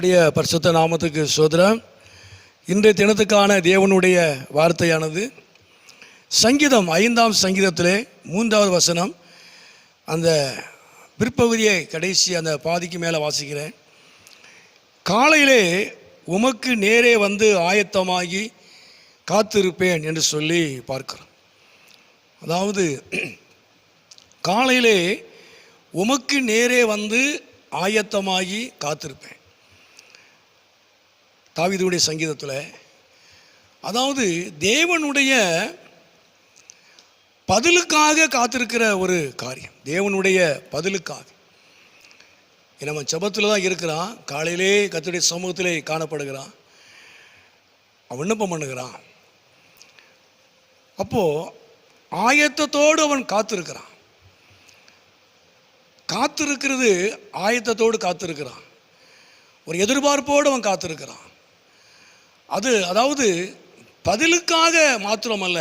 கர்த்தருடைய பரிசுத்த நாமத்துக்கு ஸ்தோத்திரம். இன்றைய தினத்துக்கான தேவனுடைய வார்த்தையானது சங்கீதம் 5ஆம் சங்கீதத்திலே 3வது வசனம். அந்த பிற்பகுதியை கடைசி அந்த பாதிக்கு மேலே வாசிக்கிறேன். காலையிலே உமக்கு நேரே வந்து ஆயத்தமாகி காத்திருப்பேன் என்று சொல்லி பார்க்கிறோம். அதாவது காலையிலே உமக்கு நேரே வந்து ஆயத்தமாகி காத்திருப்பேன். தாவீதுடைய சங்கீதத்தில், அதாவது தேவனுடைய பதிலுக்காக காத்திருக்கிற ஒரு காரியம். தேவனுடைய பதிலுக்காக நம்ம ஜெபத்தில் தான் இருக்கிறான். காலையிலே கர்த்தருடைய சமூகத்திலே காணப்படுகிறான், அவன் விண்ணப்பம் பண்ணுகிறான். அப்போது ஆயத்தத்தோடு அவன் காத்திருக்கிறான். காத்திருக்கிறது ஆயத்தத்தோடு காத்திருக்கிறான், ஒரு எதிர்பார்ப்போடு அவன் காத்திருக்கிறான். அதாவது பதிலுக்காக மாத்திரமல்ல,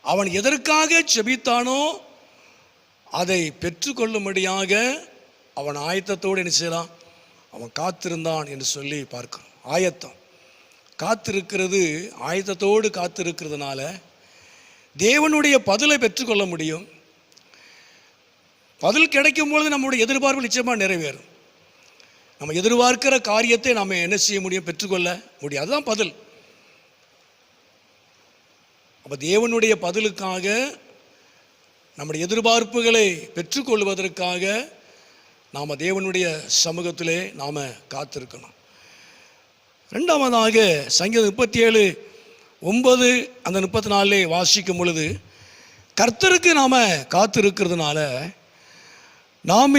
அவன் எதற்காக ஜெபித்தானோ அதை பெற்றுக்கொள்ளும்படியாக அவன் ஆயத்தத்தோடு என்ன செய்யலாம், அவன் காத்திருந்தான் என்று சொல்லி பார்க்கிறோம். ஆயத்தம், காத்திருக்கிறது, ஆயத்தத்தோடு காத்திருக்கிறதுனால தேவனுடைய பதிலை பெற்றுக்கொள்ள முடியும். பதில் கிடைக்கும் பொழுது நம்முடைய எதிர்பார்ப்பு நிச்சயமாக நிறைவேறும். நம்ம எதிர்பார்க்கிற காரியத்தை நாம் என்ன செய்ய முடியும், பெற்றுக்கொள்ள முடியும். அதுதான் பதில். அப்போ தேவனுடைய பதிலுக்காக, நம்முடைய எதிர்பார்ப்புகளை பெற்றுக்கொள்வதற்காக நாம் தேவனுடைய சமூகத்திலே நாம் காத்திருக்கணும். ரெண்டாவதாக சங்கீதம் 37:9 அந்த 34 வாசிக்கும் பொழுது, கர்த்தருக்கு நாம் காத்திருக்கிறதுனால நாம்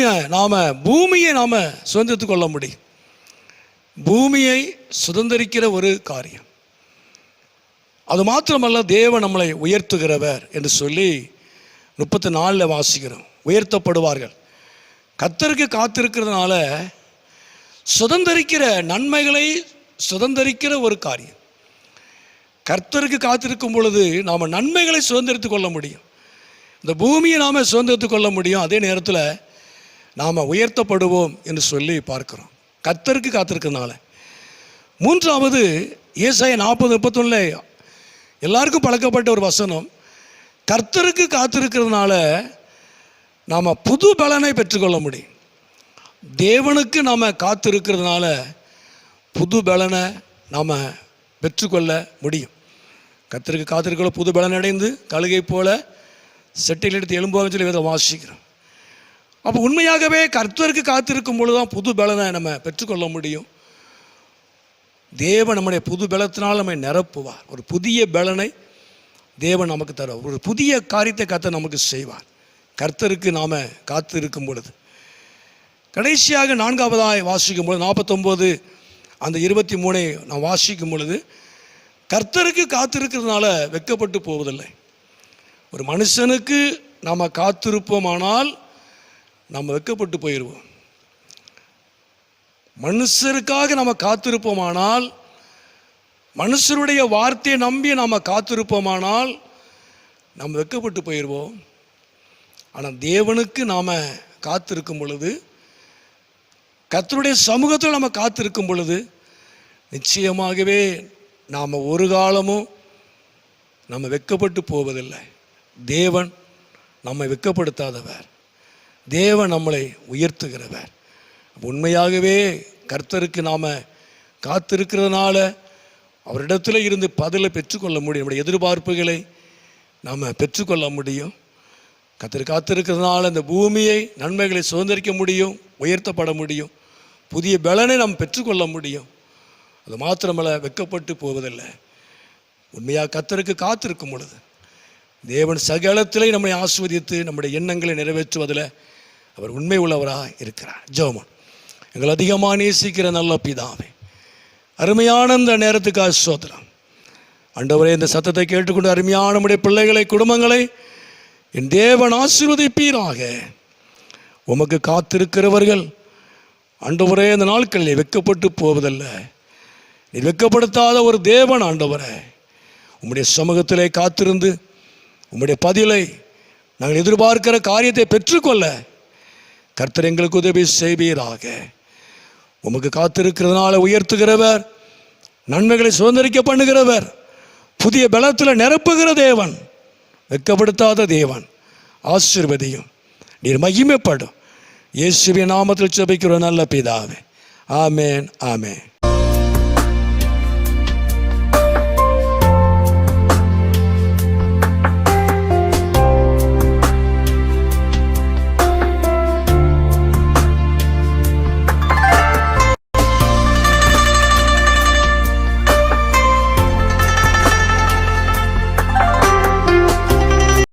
பூமியை நாம் சுதந்திரித்து கொள்ள முடியும். பூமியை சுதந்திரிக்கிற ஒரு காரியம். அது மாத்திரமல்ல, தேவன் நம்மளை உயர்த்துகிறவர் என்று சொல்லி 34 வாசிக்கிறோம். உயர்த்தப்படுவார்கள். கர்த்தருக்கு காத்திருக்கிறதுனால சுதந்திரிக்கிற நன்மைகளை சுதந்திரிக்கிற ஒரு காரியம். கர்த்தருக்கு காத்திருக்கும் பொழுது நாம் நன்மைகளை சுதந்திரித்து கொள்ள முடியும். இந்த பூமியை நாம் சுதந்திரித்து கொள்ள முடியும். அதே நேரத்தில் நாம் உயர்த்தப்படுவோம் என்று சொல்லி பார்க்கிறோம், கர்த்தருக்கு காத்திருக்கிறதுனால. மூன்றாவது ஏசாயா 40:31 எல்லாருக்கும் பழக்கப்பட்ட ஒரு வசனம். கர்த்தருக்கு காத்திருக்கிறதுனால நாம் புது பலனை பெற்றுக்கொள்ள முடியும். தேவனுக்கு நாம் காத்திருக்கிறதுனால புது பலனை நாம் பெற்றுக்கொள்ள முடியும். கர்த்தருக்கு காத்திருக்கிற புது பலன் அடைந்து கழுகை போல செட்டையில் எடுத்து எழும்புவாங்கன்னு சொல்லி இதை வாசிக்கிறோம். அப்போ உண்மையாகவே கர்த்தருக்கு காத்திருக்கும் பொழுது தான் புது பலனை நம்ம பெற்றுக்கொள்ள முடியும். தேவன் நம்முடைய புது பலத்தினால் நம்மை நிரப்புவார். ஒரு புதிய பலனை தேவன் நமக்கு தருவார். ஒரு புதிய காரியத்தை கர்த்தர் நமக்கு செய்வார், கர்த்தருக்கு நாம் காத்திருக்கும் பொழுது. கடைசியாக 4வதாய் வாசிக்கும் பொழுது 49 அந்த 23 நான் வாசிக்கும் பொழுது, கர்த்தருக்கு காத்திருக்கிறதுனால வெட்கப்பட்டு போவதில்லை. ஒரு மனுஷனுக்கு நாம் காத்திருப்போமானால் நம்ம வெட்கப்பட்டு போயிடுவோம். மனுஷருக்காக நம்ம காத்திருப்போமானால், மனுஷருடைய வார்த்தையை நம்பி நாம் காத்திருப்போமானால் நம்ம வெட்கப்பட்டு போயிடுவோம். ஆனால் தேவனுக்கு நாம் காத்திருக்கும் பொழுது, கர்த்தருடைய சமூகத்தில் நம்ம காத்திருக்கும் பொழுது நிச்சயமாகவே நாம் ஒரு காலமும் நம்ம வெட்கப்பட்டு போவதில்லை. தேவன் நம்மை வெட்கப்படுத்தாதவர், தேவன் நம்மளை உயர்த்துகிறவர். உண்மையாகவே கர்த்தருக்கு நாம் காத்திருக்கிறதுனால அவரிடத்தில் இருந்து பதிலை பெற்றுக்கொள்ள முடியும். நம்முடைய எதிர்பார்ப்புகளை நாம் பெற்றுக்கொள்ள முடியும். கர்த்தர் காத்திருக்கிறதுனால இந்த பூமியை நன்மைகளை சுதந்திரிக்க முடியும், உயர்த்தப்பட முடியும், புதிய பலனை நாம் பெற்றுக்கொள்ள முடியும். அது மாத்திரமல்ல, வெட்கப்பட்டு போவதில்லை. உண்மையாக கர்த்தருக்கு காத்திருக்கும் பொழுது தேவன் சகலத்திலே நம்மை ஆசீர்வதித்து நம்முடைய எண்ணங்களை நிறைவேற்றுவதில் அவர் உண்மை உள்ளவராக இருக்கிறார். ஜெபம். எங்கள் அதிகமாக நேசிக்கிற நல்ல பிதாவே, அருமையான இந்த நேரத்துக்காக ஸ்தோத்திரம். ஆண்டவரே, இந்த சத்தத்தை கேட்டுக்கொண்டு அருமையான நம்முடைய பிள்ளைகளை, குடும்பங்களை என் தேவன் ஆசீர்வதிப்பீராக. உமக்கு காத்திருக்கிறவர்கள் ஆண்டவரே இந்த நாட்களில் வெட்கப்பட்டு போவதில்லை. நீ வெட்கப்படுத்தாத ஒரு தேவன் ஆண்டவரே. உம்முடைய சமூகத்திலே காத்திருந்து உம்முடைய பதிலை நாங்கள் எதிர்பார்க்கிற காரியத்தை பெற்றுக்கொள்ள கர்த்தர் எங்களுக்கு உதவி செய்வீராக. உமக்கு காத்திருக்கிறதுனால உயர்த்துகிறவர், நன்மைகளை சுதந்திரிக்க பண்ணுகிறவர், புதிய பலத்தில் நிரப்புகிற தேவன், வெட்கப்படுத்தாத தேவன். ஆசீர்வதியும், நீர் மகிமைப்படும். இயேசுவின் நாமத்தில் ஜெபிக்கிற நல்ல பிதாவே. ஆமேன், ஆமேன்.